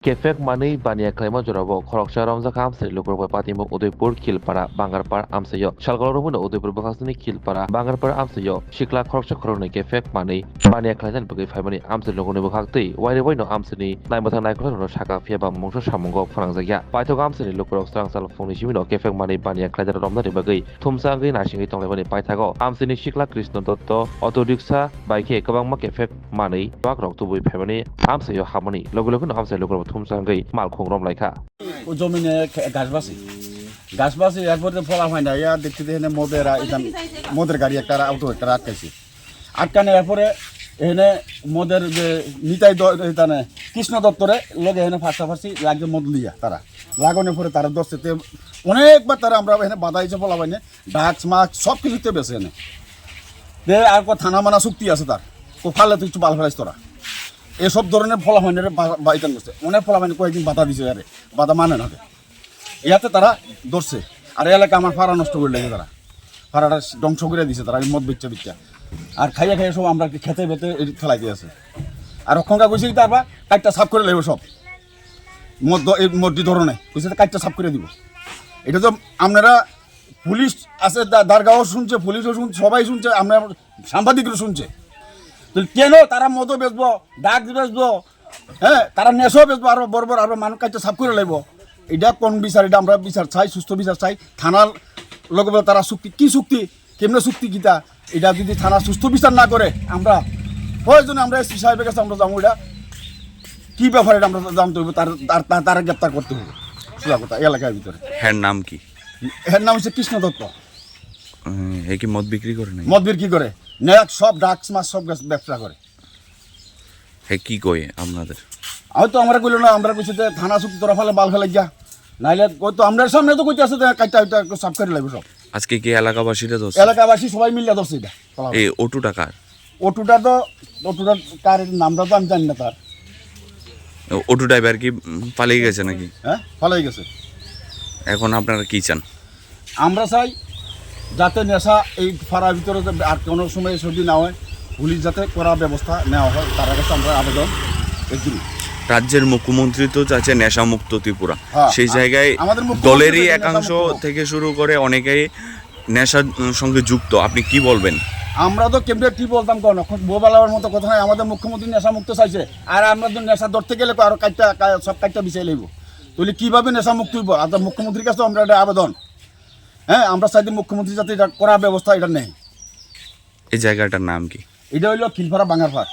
Kefek Mani Bania Klima Jorabo, Korokcha Ramza Kamse, Lukurba Patimo, Udepur, Kilpara, Bangarpar, Amsayo, Shalgorobun, Udepur Bakasini, Kilpara, Bangarpar, Amsayo, Shikla Korokcha Corona, Kefek Mani, Bania Clan, Bugi Family, Amsa Logoni Bukakti, why the way no Amsini, Naimatan Nakon, Shaka, Fiaba, Mosha Shamungo, Franzaya, Paito Amsini, Lukurok Strang Salfonishino, Kefek Mani, Bania Clan, Romna, Bagi, Tumsangi, Nashing it on Levani, Paitago, Amsini, Shikla, Krishno Dotto, Autoduxa, Bike, Kabang Kefek Mani, Bagrok to be Family, Amsayo Harmony, Logolokun Amsa Logo. Tumsangai Malkhong Rom Laika. জমিনে গাছ বাসি এরপরে ফলা হয় না ইয়া দেখতে এখানে মদের গাড়ি একটা অটো একটা আটকাইছে আটকানে এরপরে এখানে মদের যে নিতাই কৃষ্ণ দত্তরে লগে এখানে ফাঁসাফাঁসি লাগবে মদ লিয়া তারা লাগানোর পরে তারা দশতে অনেকবার তারা আমরা এখানে বাধা হিসেবে ফলা হয় না ডাক্স মাছ সব কিছুতে বেছে এনে আর থানা মানা চুক্তি আছে তার কোফালে তুই একটু বাল ফেলাইস তোরা এসব ধরনের ফলাফলের বাইতান করছে অনেক ফলাফল কয়েকদিন বাধা দিছে আরে বাধা মানে না ইয়াতে তারা ধরছে আর এলাকা আমার ফাড়া নষ্ট করে লেগে তারা ফাড়াটা ধ্বংস করে দিছে তারা মদ বিচ্চা আর খাইয়া খাইয়া সব আমরা খেতে বেতে ফেলাই দিয়েছে আর অক্ষণটা কইছে তারপর কাইটটা সাফ করে লাগবে সব মদ্যি ধরনে কইছে কাইটটা সাফ করে দিব এটা তো আপনারা পুলিশ আছে দারগাঁও শুনছে পুলিশও শুনছে সবাই শুনছে আমরা সাংবাদিকরা শুনছে কেন তারা মদও বেচবো ডাক বেচবো হ্যাঁ তারা নেশও বেচবো আরো বড় আরো মানুষ কাছে সাফ করে লাগবো এটা কোন বিচার এটা আমরা বিচার চাই সুস্থ বিচার চাই থানার লগে তারা চুক্তি কি চুক্তি কেমনে চুক্তি কিতা এটা যদি থানা সুস্থ বিচার না করে আমরা প্রয়োজনে আমরা এসপি সাহেবের কাছে আমরা যাবো এটা কি ব্যাপারে এটা আমরা জানতে হবে তারা গ্রেপ্তার করতে হবে সোজা কথা এলাকার ভিতরে হ্যাঁ নাম কি এর নাম হচ্ছে কৃষ্ণ দত্ত এ কি মদ বিক্রি করে না মদ বিক্রি করে নেক সব ডাক্স মাছ সব ব্যবসা করে হ্যাঁ কি কয় আপনাদের হয়তো আমরা কইল না আমরা কইছি যে থানা চুক্তি তোরা ফেলে বাল ফেলে গিয়া নাইলে তো আমরা সামনে তো কইতে আছে কাইটা সাফ করে লাগবে সব আজকে কি এলাকাবাসীরা দোষ এলাকাবাসী সবাই মিলে ধরছে এটা এই অটো টাকার অটোটা কার নামটা তো আমি জানি না তার অটো ড্রাইভার কি পালিয়ে গেছে নাকি হ্যাঁ পালাই গেছে এখন আপনারা কি চান আমরা চাই যাতে নেশা এই ফাড়ার ভিতরে আর কোনো সময় যদি না হয় পুলিশ যাতে করার ব্যবস্থা নেওয়া হয় তার কাছে আমরা আবেদন এগিয়ে রাজ্যের মুখ্যমন্ত্রী তো চাচ্ছে নেশামুক্ত ত্রিপুরা হ্যাঁ, সেই জায়গায় আমাদের মুখ্যমন্ত্রী দলেরই চাইছে একাংশ নেশামুক্ত। থেকে শুরু করে অনেকেই নেশার সঙ্গে যুক্ত আপনি কি বলবেন আমরা তো কেমনে কি বলতাম কোন বোবালার মতো কথা নয় আমাদের মুখ্যমন্ত্রী নেশা মুক্ত চাইছে আর আমরা তো নেশা ধরতে গেলে আরো সব কাজটা বিচাই লাগবো তাহলে কিভাবে নেশা মুক্ত হইব আর মুখ্যমন্ত্রীর কাছে আমরা এটা আবেদন হ্যাঁ আমরা চাইতে মুখ্যমন্ত্রী যাতে এটা করার ব্যবস্থা এটা নেই এই জায়গাটার নাম কি এটা হইল খিলফাড়া বাঙারপাড়